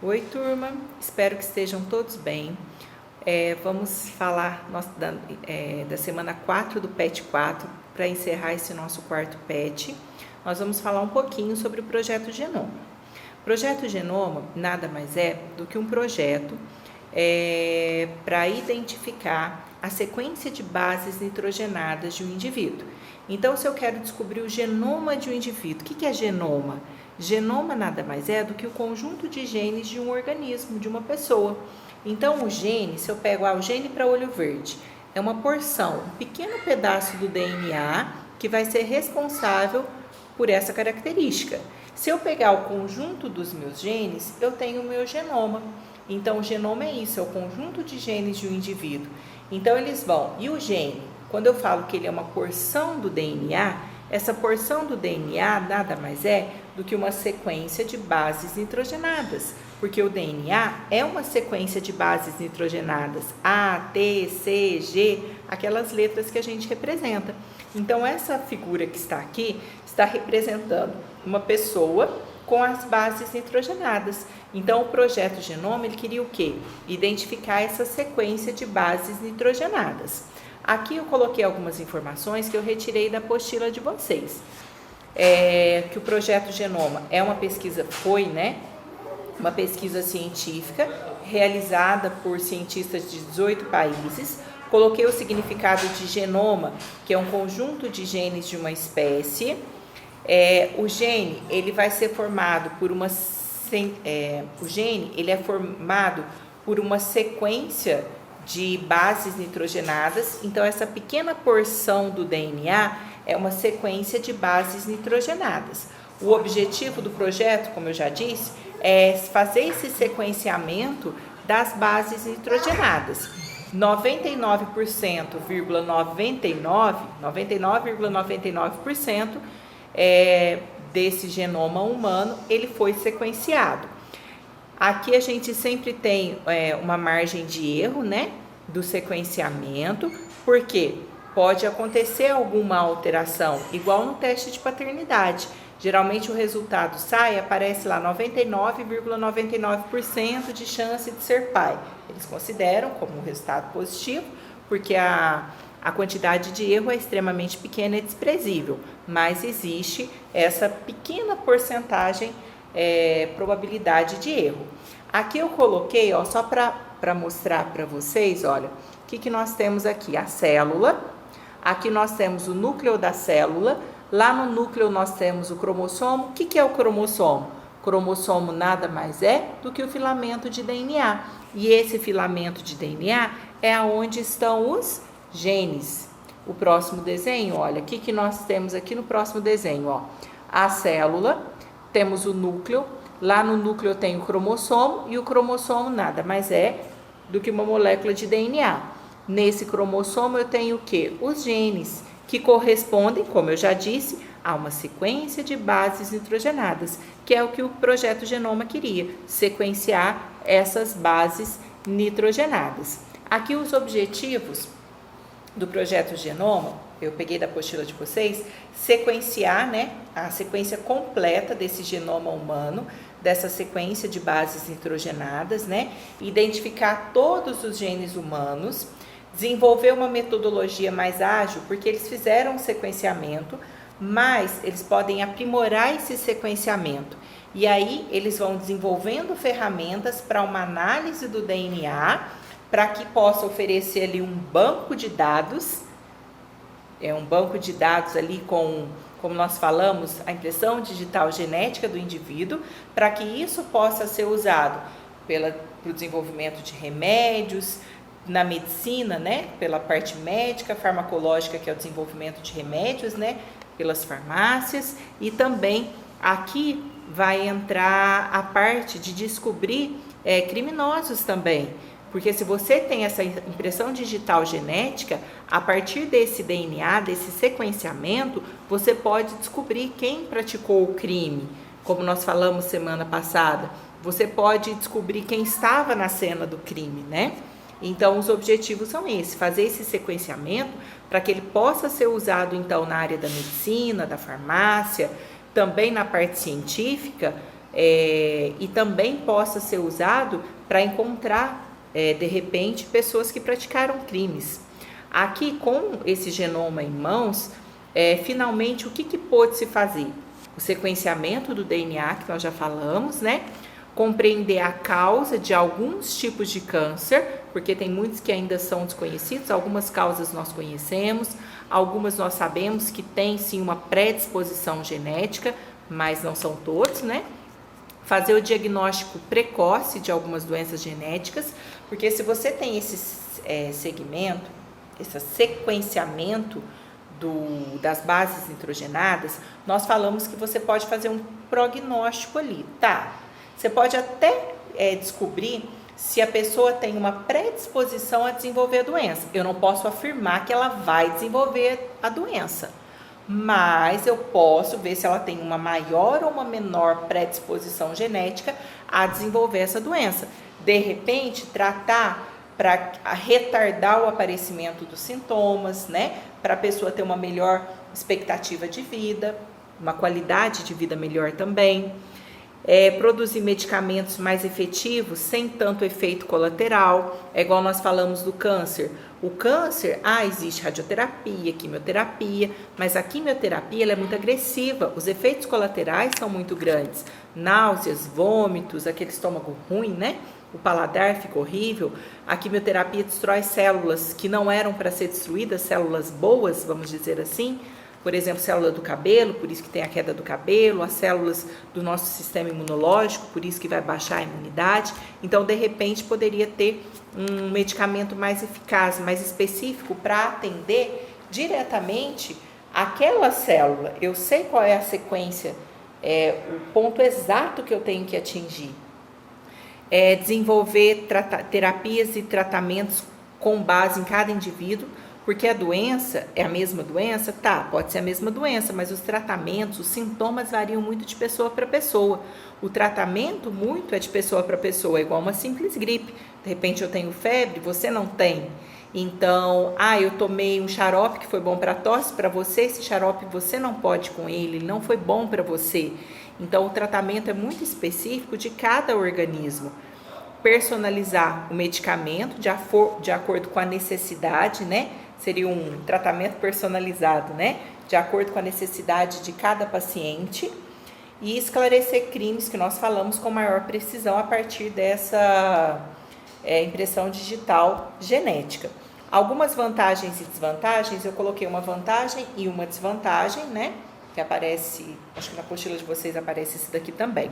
Oi, turma, espero que estejam todos bem. Vamos falar da semana 4 do PET 4, para encerrar esse nosso quarto PET. Nós vamos falar um pouquinho sobre o Projeto Genoma. O Projeto Genoma nada mais é do que um projeto para identificar a sequência de bases nitrogenadas de um indivíduo. Então, se eu quero descobrir o genoma de um indivíduo, o que é genoma? Genoma nada mais é do que o conjunto de genes de um organismo, de uma pessoa. Então, o gene, se eu pego o gene para olho verde, é uma porção, um pequeno pedaço do DNA que vai ser responsável por essa característica. Se eu pegar o conjunto dos meus genes, eu tenho o meu genoma. Então, o genoma é isso, é o conjunto de genes de um indivíduo. Então, eles vão, e o gene, quando eu falo que ele é uma porção do DNA, essa porção do DNA nada mais é do que uma sequência de bases nitrogenadas, porque o DNA é uma sequência de bases nitrogenadas, A, T, C, G, aquelas letras que a gente representa. Então, essa figura que está aqui está representando uma pessoa com as bases nitrogenadas. Então, o Projeto Genoma, ele queria o quê? Identificar essa sequência de bases nitrogenadas. Aqui eu coloquei algumas informações que eu retirei da apostila de vocês. Que o Projeto Genoma é uma pesquisa, uma pesquisa científica realizada por cientistas de 18 países. Coloquei o significado de genoma, que é um conjunto de genes de uma espécie. O gene, ele vai ser formado por uma sequência de bases nitrogenadas. Então, essa pequena porção do DNA é uma sequência de bases nitrogenadas. O objetivo do projeto, como eu já disse, é fazer esse sequenciamento das bases nitrogenadas. 99,99% desse genoma humano, ele foi sequenciado. Aqui a gente sempre tem uma margem de erro, do sequenciamento, porque pode acontecer alguma alteração, igual no teste de paternidade. Geralmente o resultado aparece lá 99,99% de chance de ser pai. Eles consideram como um resultado positivo, porque a quantidade de erro é extremamente pequena e desprezível, mas existe essa pequena porcentagem, probabilidade de erro. Aqui eu coloquei, só para mostrar para vocês, olha, o que nós temos aqui? A célula, aqui nós temos o núcleo da célula, lá no núcleo nós temos o cromossomo. O que é o cromossomo? O cromossomo nada mais é do que o filamento de DNA, e esse filamento de DNA é onde estão os genes. O próximo desenho, olha, o que nós temos aqui no próximo desenho? A célula, temos o núcleo, lá no núcleo tem o cromossomo, e o cromossomo nada mais é do que uma molécula de DNA. Nesse cromossomo eu tenho o quê? Os genes, que correspondem, como eu já disse, a uma sequência de bases nitrogenadas, que é o que o Projeto Genoma queria, sequenciar essas bases nitrogenadas. Aqui os objetivos do Projeto Genoma, eu peguei da apostila de vocês, sequenciar, a sequência completa desse genoma humano, dessa sequência de bases nitrogenadas, identificar todos os genes humanos, desenvolver uma metodologia mais ágil, porque eles fizeram um sequenciamento, mas eles podem aprimorar esse sequenciamento. E aí eles vão desenvolvendo ferramentas para uma análise do DNA, para que possa oferecer ali um banco de dados, um banco de dados ali com, como nós falamos, a impressão digital genética do indivíduo, para que isso possa ser usado para o desenvolvimento de remédios, na medicina, pela parte médica, farmacológica, que é o desenvolvimento de remédios, pelas farmácias, e também aqui vai entrar a parte de descobrir criminosos também, porque se você tem essa impressão digital genética, a partir desse DNA, desse sequenciamento, você pode descobrir quem praticou o crime, como nós falamos semana passada, você pode descobrir quem estava na cena do crime, Então, os objetivos são esses, fazer esse sequenciamento para que ele possa ser usado, então, na área da medicina, da farmácia, também na parte científica, e também possa ser usado para encontrar, de repente, pessoas que praticaram crimes. Aqui, com esse genoma em mãos, finalmente, o que pôde se fazer? O sequenciamento do DNA, que nós já falamos, né? Compreender a causa de alguns tipos de câncer, porque tem muitos que ainda são desconhecidos, algumas causas nós conhecemos, algumas nós sabemos que tem sim uma predisposição genética, mas não são todos, né? Fazer o diagnóstico precoce de algumas doenças genéticas, porque se você tem esse segmento, esse sequenciamento das bases nitrogenadas, nós falamos que você pode fazer um prognóstico ali, tá? Você pode até descobrir se a pessoa tem uma predisposição a desenvolver a doença. Eu não posso afirmar que ela vai desenvolver a doença, mas eu posso ver se ela tem uma maior ou uma menor predisposição genética a desenvolver essa doença. De repente, tratar para retardar o aparecimento dos sintomas, né? Para a pessoa ter uma melhor expectativa de vida, uma qualidade de vida melhor também. Produzir medicamentos mais efetivos, sem tanto efeito colateral. É igual nós falamos do câncer. O câncer, existe radioterapia, quimioterapia, mas a quimioterapia ela é muito agressiva, os efeitos colaterais são muito grandes. Náuseas, vômitos, aquele estômago ruim, né? O paladar fica horrível. A quimioterapia destrói células que não eram para ser destruídas, células boas, vamos dizer assim. Por exemplo, célula do cabelo, por isso que tem a queda do cabelo, as células do nosso sistema imunológico, por isso que vai baixar a imunidade. Então, de repente, poderia ter um medicamento mais eficaz, mais específico para atender diretamente aquela célula. Eu sei qual é a sequência, o ponto exato que eu tenho que atingir. Desenvolver terapias e tratamentos com base em cada indivíduo, porque a doença é a mesma doença? Tá, pode ser a mesma doença, mas os tratamentos, os sintomas variam muito de pessoa para pessoa. O tratamento muito é de pessoa para pessoa, é igual uma simples gripe. De repente eu tenho febre, você não tem. Então, eu tomei um xarope que foi bom para tosse, para você esse xarope você não pode com ele não foi bom para você. Então, o tratamento é muito específico de cada organismo. Personalizar o medicamento de acordo com a necessidade, né? Seria um tratamento personalizado, né? De acordo com a necessidade de cada paciente. E esclarecer crimes que nós falamos com maior precisão a partir dessa impressão digital genética. Algumas vantagens e desvantagens, eu coloquei uma vantagem e uma desvantagem, né? Que aparece, acho que na apostila de vocês aparece esse daqui também.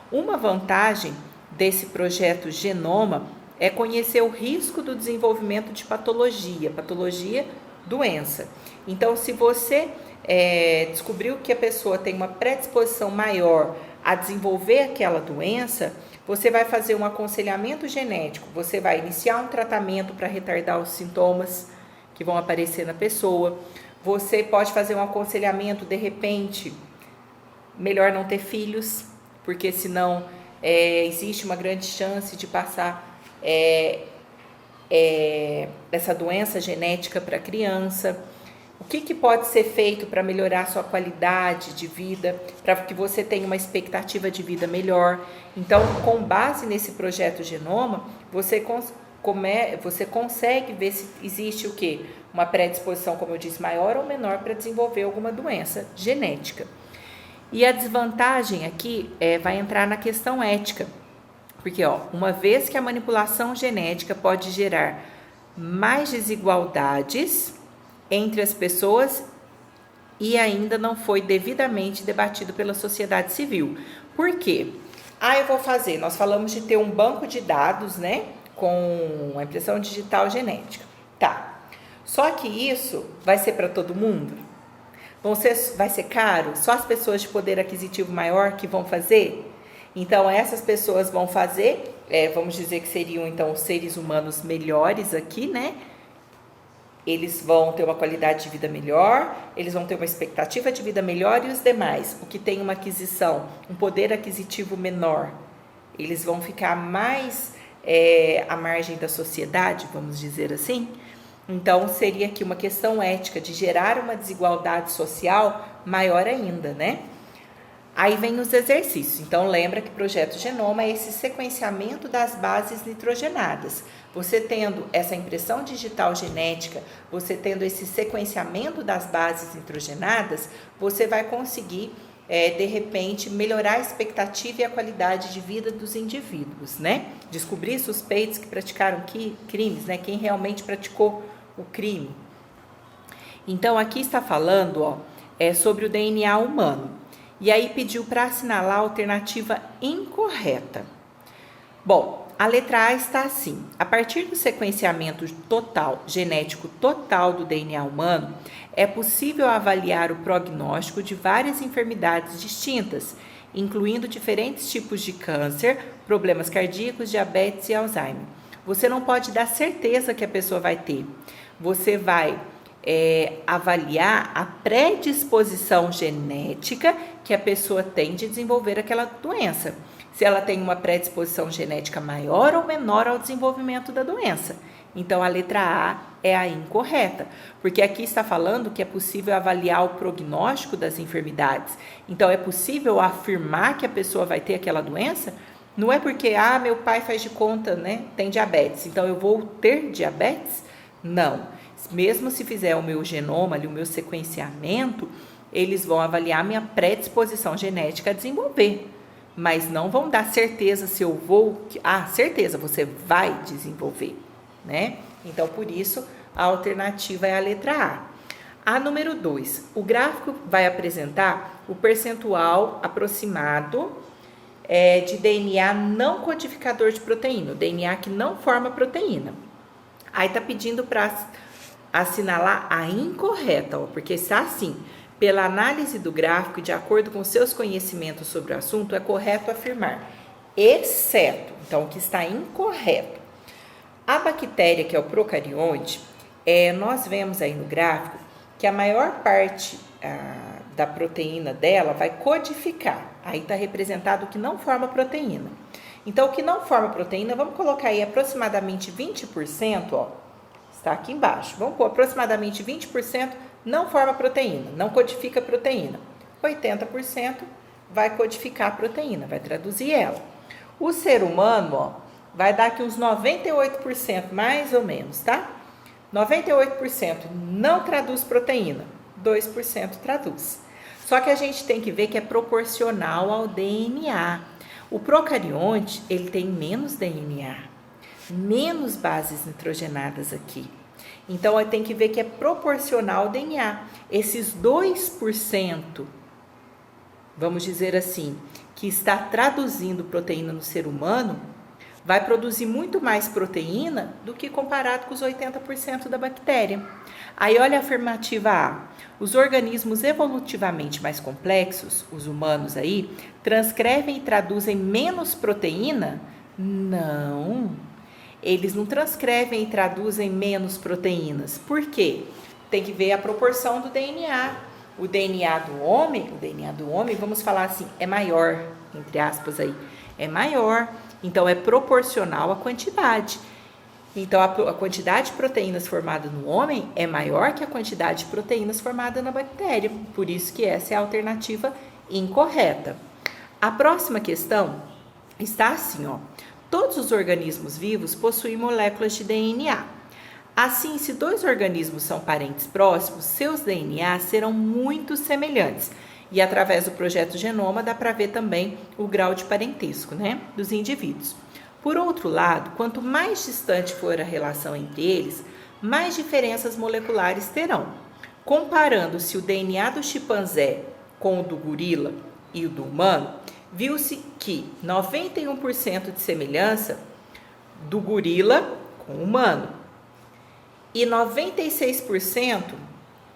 Uma vantagem desse projeto Genoma é conhecer o risco do desenvolvimento de patologia, doença. Então, se você descobriu que a pessoa tem uma predisposição maior a desenvolver aquela doença, você vai fazer um aconselhamento genético, você vai iniciar um tratamento para retardar os sintomas que vão aparecer na pessoa. Você pode fazer um aconselhamento, de repente, melhor não ter filhos, porque senão existe uma grande chance de passar essa doença genética para a criança. O que pode ser feito para melhorar a sua qualidade de vida, para que você tenha uma expectativa de vida melhor? Então, com base nesse projeto Genoma, você consegue ver se existe o quê? Uma predisposição, como eu disse, maior ou menor para desenvolver alguma doença genética. E a desvantagem aqui vai entrar na questão ética, porque uma vez que a manipulação genética pode gerar mais desigualdades entre as pessoas e ainda não foi devidamente debatido pela sociedade civil. Por quê? Nós falamos de ter um banco de dados, né, com a impressão digital genética. Tá, só que isso vai ser para todo mundo? Vai ser caro? Só as pessoas de poder aquisitivo maior que vão fazer? Então, essas pessoas vão fazer, vamos dizer que seriam, então, os seres humanos melhores aqui, né? Eles vão ter uma qualidade de vida melhor, eles vão ter uma expectativa de vida melhor, e os demais, o que tem uma aquisição, um poder aquisitivo menor, eles vão ficar mais à margem da sociedade, vamos dizer assim? Então, seria aqui uma questão ética de gerar uma desigualdade social maior ainda, né? Aí vem os exercícios. Então, lembra que projeto genoma é esse sequenciamento das bases nitrogenadas. Você tendo essa impressão digital genética, você tendo esse sequenciamento das bases nitrogenadas, você vai conseguir, de repente, melhorar a expectativa e a qualidade de vida dos indivíduos, né? Descobrir suspeitos que praticaram crimes, né? Quem realmente praticou o crime. Então, aqui está falando, sobre o DNA humano. E aí pediu para assinalar a alternativa incorreta. Bom, a letra A está assim: a partir do sequenciamento genético total do DNA humano, é possível avaliar o prognóstico de várias enfermidades distintas, incluindo diferentes tipos de câncer, problemas cardíacos, diabetes e Alzheimer. Você não pode dar certeza que a pessoa vai ter. Você vai avaliar a predisposição genética que a pessoa tem de desenvolver aquela doença. Se ela tem uma predisposição genética maior ou menor ao desenvolvimento da doença. Então, a letra A é a incorreta, porque aqui está falando que é possível avaliar o prognóstico das enfermidades. Então, é possível afirmar que a pessoa vai ter aquela doença? Não é porque, meu pai faz de conta, né, tem diabetes, então eu vou ter diabetes? Não. Mesmo se fizer o meu genoma, o meu sequenciamento, eles vão avaliar minha predisposição genética a desenvolver, mas não vão dar certeza se eu vou... certeza, você vai desenvolver, né? Então, por isso, a alternativa é a letra A. A número 2, o gráfico vai apresentar o percentual aproximado de DNA não codificador de proteína, o DNA que não forma proteína. Aí está pedindo para assinalar a incorreta, porque está assim: pela análise do gráfico e de acordo com seus conhecimentos sobre o assunto, é correto afirmar, exceto, então o que está incorreto. A bactéria, que é o procarionte, nós vemos aí no gráfico que a maior parte da proteína dela vai codificar. Aí está representado o que não forma proteína. Então, o que não forma proteína, vamos colocar aí aproximadamente 20%, está aqui embaixo. Vamos pôr aproximadamente 20% não forma proteína, não codifica proteína. 80% vai codificar a proteína, vai traduzir ela. O ser humano, vai dar aqui uns 98%, mais ou menos, tá? 98% não traduz proteína, 2% traduz. Só que a gente tem que ver que é proporcional ao DNA. O procarionte, ele tem menos DNA, menos bases nitrogenadas aqui. Então, tem que ver que é proporcional ao DNA. Esses 2%, vamos dizer assim, que está traduzindo proteína no ser humano, vai produzir muito mais proteína do que comparado com os 80% da bactéria. Aí, olha a afirmativa A. Os organismos evolutivamente mais complexos, os humanos aí, transcrevem e traduzem menos proteína? Não. Eles não transcrevem e traduzem menos proteínas. Por quê? Tem que ver a proporção do DNA. O DNA do homem, vamos falar assim, é maior, entre aspas aí, é maior. Então, é proporcional à quantidade. Então, a quantidade de proteínas formada no homem é maior que a quantidade de proteínas formada na bactéria. Por isso que essa é a alternativa incorreta. A próxima questão está assim, Todos os organismos vivos possuem moléculas de DNA. Assim, se dois organismos são parentes próximos, seus DNA serão muito semelhantes. E através do projeto Genoma dá para ver também o grau de parentesco, né, dos indivíduos. Por outro lado, quanto mais distante for a relação entre eles, mais diferenças moleculares terão. Comparando-se o DNA do chimpanzé com o do gorila e o do humano, viu-se que 91% de semelhança do gorila com o humano e 96%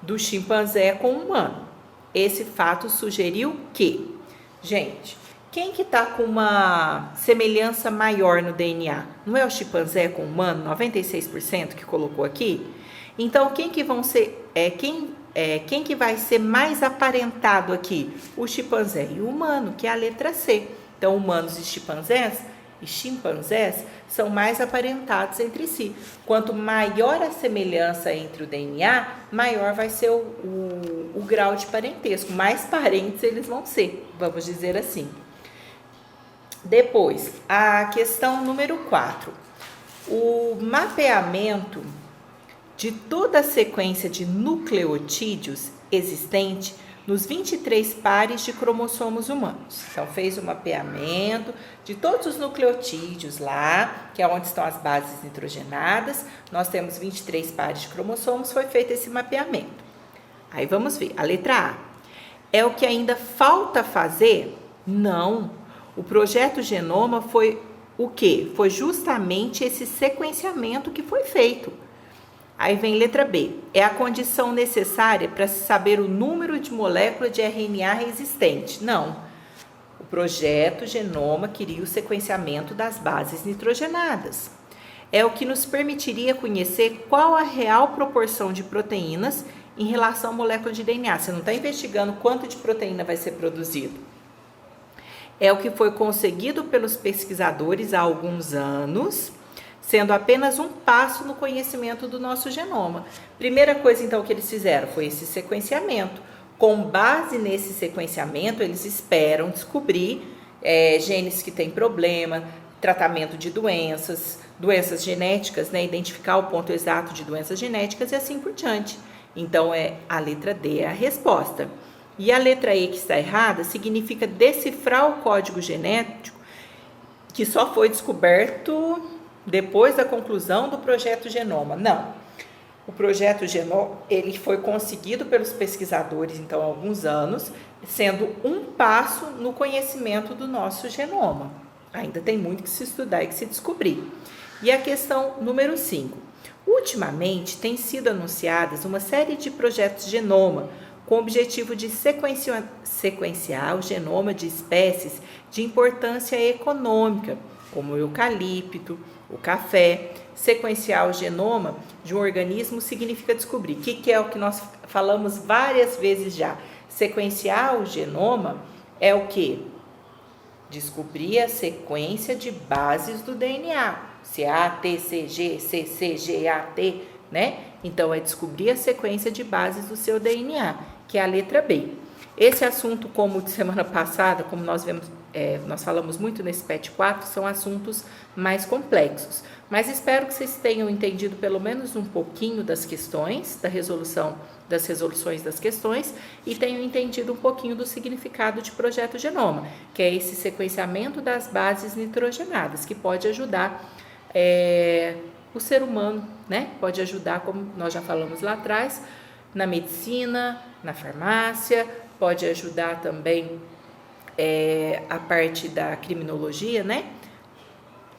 do chimpanzé com o humano. Esse fato sugeriu que, gente, quem que está com uma semelhança maior no DNA? Não é o chimpanzé com o humano, 96% que colocou aqui? Então, quem que vão ser, quem que vai ser mais aparentado aqui? O chimpanzé e o humano, que é a letra C. Então, humanos e chimpanzés e chimpanzés são mais aparentados entre si. Quanto maior a semelhança entre o DNA, maior vai ser o grau de parentesco, mais parentes eles vão ser, vamos dizer assim. Depois, a questão número 4. O mapeamento de toda a sequência de nucleotídeos existente nos 23 pares de cromossomos humanos. Então, fez o mapeamento de todos os nucleotídeos lá, que é onde estão as bases nitrogenadas. Nós temos 23 pares de cromossomos, foi feito esse mapeamento. Aí vamos ver, a letra A. É o que ainda falta fazer? Não. O projeto Genoma foi o quê? Foi justamente esse sequenciamento que foi feito. Aí vem letra B. É a condição necessária para se saber o número de moléculas de RNA existente? Não. O projeto Genoma queria o sequenciamento das bases nitrogenadas. É o que nos permitiria conhecer qual a real proporção de proteínas em relação à molécula de DNA. Você não está investigando quanto de proteína vai ser produzido. É o que foi conseguido pelos pesquisadores há alguns anos, sendo apenas um passo no conhecimento do nosso genoma. Primeira coisa, então, que eles fizeram foi esse sequenciamento. Com base nesse sequenciamento, eles esperam descobrir genes que têm problema, tratamento de doenças genéticas, né? Identificar o ponto exato de doenças genéticas e assim por diante. Então, a letra D é a resposta. E a letra E, que está errada, significa decifrar o código genético que só foi descoberto depois da conclusão do projeto Genoma. Não. O projeto Genoma, ele foi conseguido pelos pesquisadores, então, há alguns anos, sendo um passo no conhecimento do nosso genoma. Ainda tem muito que se estudar e que se descobrir. E a questão número 5. Ultimamente, tem sido anunciadas uma série de projetos Genoma, com o objetivo de sequenciar o genoma de espécies de importância econômica, como o eucalipto, o café. Sequenciar o genoma de um organismo significa descobrir. O que é o que nós falamos várias vezes já? Sequenciar o genoma é o quê? Descobrir a sequência de bases do DNA. CA, T, CG, CC, GAT, né? Então, é descobrir a sequência de bases do seu DNA, que é a letra B. Esse assunto, como de semana passada, como nós vemos, nós falamos muito nesse PET 4, são assuntos mais complexos. Mas espero que vocês tenham entendido pelo menos um pouquinho das questões, das resoluções das questões, e tenham entendido um pouquinho do significado de projeto Genoma, que é esse sequenciamento das bases nitrogenadas, que pode ajudar o ser humano, né? Pode ajudar, como nós já falamos lá atrás, na medicina, na farmácia, pode ajudar também a parte da criminologia, né?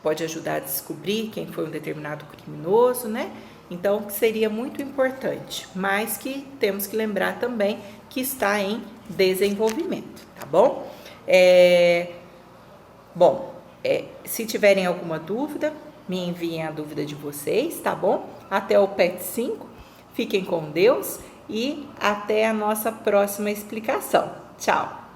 Pode ajudar a descobrir quem foi um determinado criminoso, né? Então, seria muito importante, mas que temos que lembrar também que está em desenvolvimento, tá bom? Se tiverem alguma dúvida, me enviem a dúvida de vocês, tá bom? Até o PET 5, fiquem com Deus e até a nossa próxima explicação. Tchau!